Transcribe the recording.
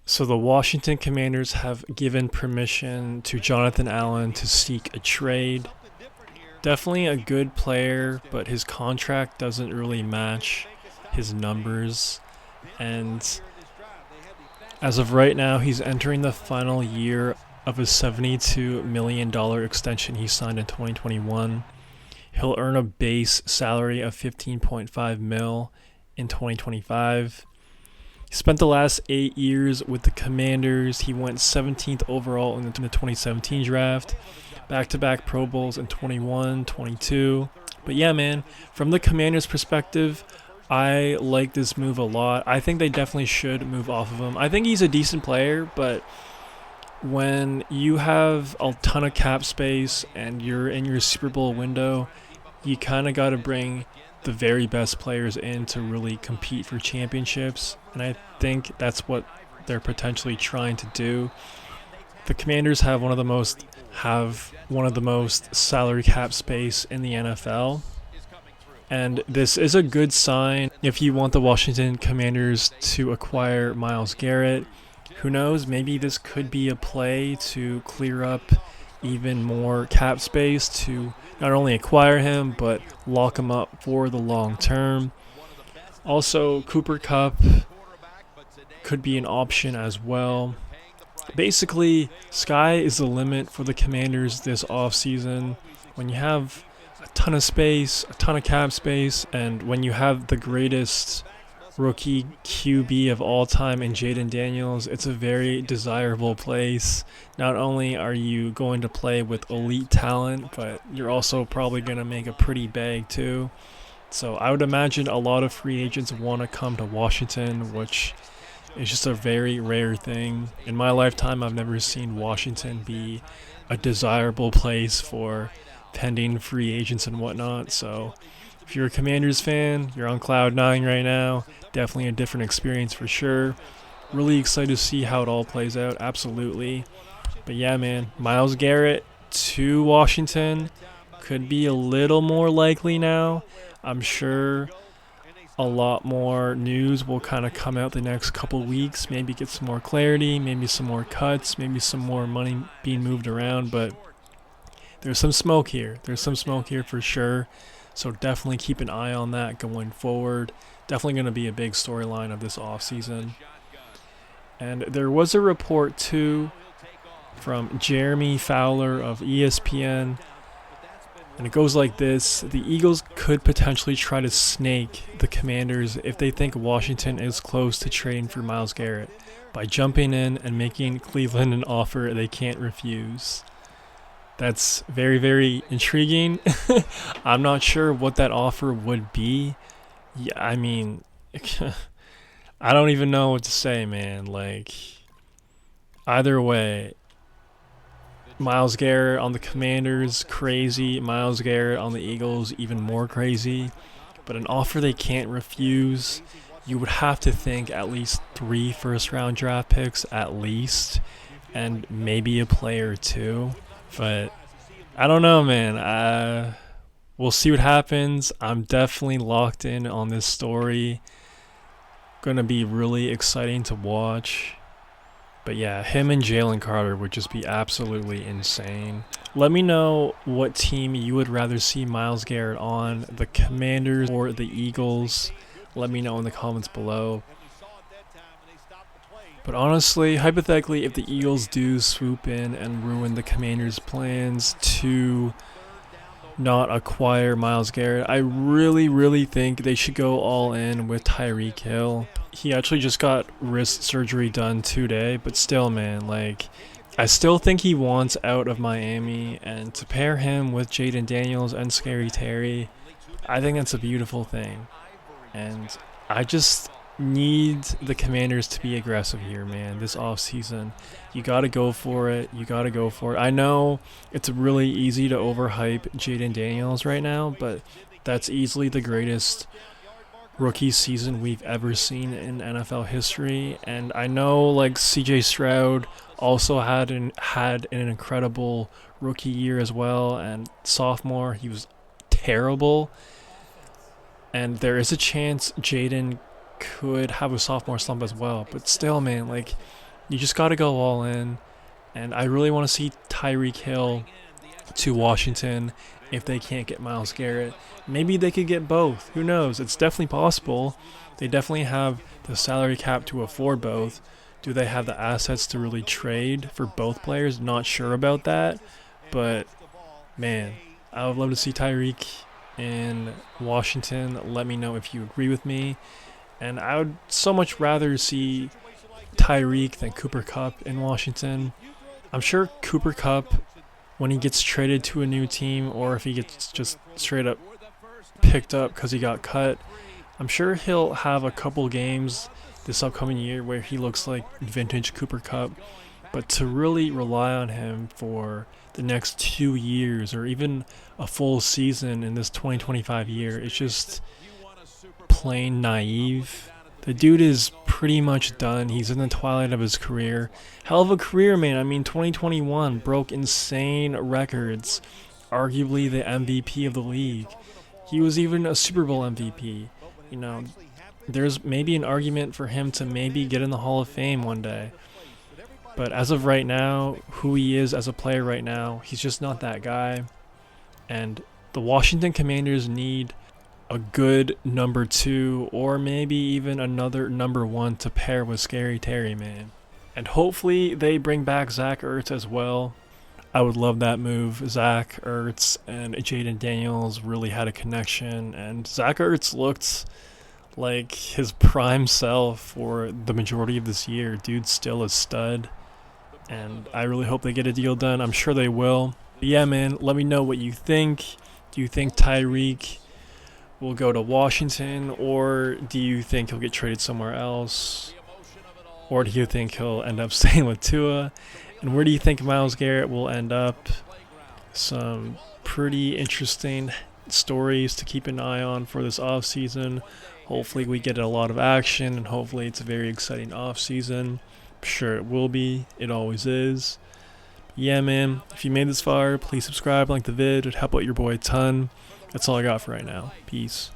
So the Washington Commanders have given permission to Jonathan Allen to seek a trade. Definitely a good player, but his contract doesn't really match his numbers. And as of right now, he's entering the final year of a $72 million extension he signed in 2021. He'll earn a base salary of 15.5 mil in 2025. He spent the last 8 years with the Commanders. He went 17th overall in the 2017 draft. Back-to-back Pro Bowls in 21, 22. But yeah, man, from the Commanders' perspective, I like this move a lot. I think they definitely should move off of him. I think he's a decent player, but when you have a ton of cap space and you're in your Super Bowl window, you kind of got to bring the very best players in to really compete for championships. And I think that's what they're potentially trying to do. The Commanders have one of the most salary cap space in the NFL. And this is a good sign if you want the Washington Commanders to acquire Myles Garrett. Who knows, maybe this could be a play to clear up even more cap space to not only acquire him, but lock him up for the long term. Also, Cooper Kupp could be an option as well. Basically, sky is the limit for the Commanders this offseason. When you have a ton of space, a ton of cap space, and when you have the greatest rookie QB of all time in Jaden Daniels, it's a very desirable place. Not only are you going to play with elite talent, but you're also probably going to make a pretty bag too. So I would imagine a lot of free agents want to come to Washington, which is just a very rare thing. In my lifetime, I've never seen Washington be a desirable place for pending free agents and whatnot. So if you're a Commanders fan, you're on cloud nine right now. Definitely a different experience for sure. Really excited to see how it all plays out. Absolutely. But yeah, man, Myles Garrett to Washington could be a little more likely now. I'm sure a lot more news will kind of come out the next couple weeks. Maybe get some more clarity, maybe some more cuts, maybe some more money being moved around. But there's some smoke here. There's some smoke here for sure. So definitely keep an eye on that going forward. Definitely going to be a big storyline of this offseason. And there was a report too from Jeremy Fowler of ESPN. And it goes like this: the Eagles could potentially try to snake the Commanders if they think Washington is close to trading for Myles Garrett by jumping in and making Cleveland an offer they can't refuse. That's very, very intriguing. I'm not sure what that offer would be. Yeah, I mean, I don't even know what to say, man. Like, either way, Myles Garrett on the Commanders, crazy. Myles Garrett on the Eagles, even more crazy. But an offer they can't refuse, you would have to think at least 3 first-round draft picks at least, and maybe a player or two. But I don't know, man. We'll see what happens. I'm definitely locked in on this story. Gonna be really exciting to watch. But yeah, him and Jalen Carter would just be absolutely insane. Let me know what team you would rather see Myles Garrett on, the Commanders or the Eagles. Let me know in the comments below. But honestly, hypothetically, if the Eagles do swoop in and ruin the Commanders' plans to not acquire Myles Garrett, I really think they should go all in with Tyreek Hill. He actually just got wrist surgery done today, but still, man, like, I still think he wants out of Miami, and to pair him with Jaden Daniels and Scary Terry, I think that's a beautiful thing. And I just need the Commanders to be aggressive here, man, this offseason. You got to go for it. I know it's really easy to overhype Jaden Daniels right now, but that's easily the greatest rookie season we've ever seen in NFL history. And I know, like, CJ Stroud also had an incredible rookie year as well, and sophomore he was terrible. And there is a chance Jaden could have a sophomore slump as well. But still, man, like, You just got to go all in. And I really want to see Tyreek Hill to Washington if they can't get Myles Garrett. Maybe they could get both. Who knows? It's definitely possible. They definitely have the salary cap to afford both. Do they have the assets to really trade for both players? Not sure about that. But, man, I would love to see Tyreek in Washington. Let me know if you agree with me. And I would so much rather see Tyreek than Cooper Kupp in Washington. I'm sure Cooper Kupp, when he gets traded to a new team or if he gets just straight up picked up because he got cut, I'm sure he'll have a couple games this upcoming year where he looks like vintage Cooper Kupp. But to really rely on him for the next 2 years or even a full season in this 2025 year, it's just plain naive. The dude is pretty much done. He's in the twilight of his career. Hell of a career, man. I mean, 2021 broke insane records. Arguably the MVP of the league. He was even a Super Bowl MVP. You know, there's maybe an argument for him to maybe get in the Hall of Fame one day. But as of right now, who he is as a player right now, he's just not that guy. And the Washington Commanders need a good number 2 or maybe even another number 1 to pair with Scary Terry, man. And hopefully they bring back Zach Ertz as well. I would love that move. Zach Ertz and Jaden Daniels really had a connection, and Zach Ertz looked like his prime self for the majority of this year. Dude's still a stud, and I really hope they get a deal done. I'm sure they will. But yeah, man, let me know what you think. Do you think Tyreek will go to Washington, or do you think he'll get traded somewhere else? Or do you think he'll end up staying with Tua? And where do you think Myles Garrett will end up? Some pretty interesting stories to keep an eye on for this offseason. Hopefully we get a lot of action, and hopefully it's a very exciting offseason. I'm sure it will be. It always is. Yeah, man. If you made this far, please subscribe, like the vid. It'd help out your boy a ton. That's all I got for right now. Peace.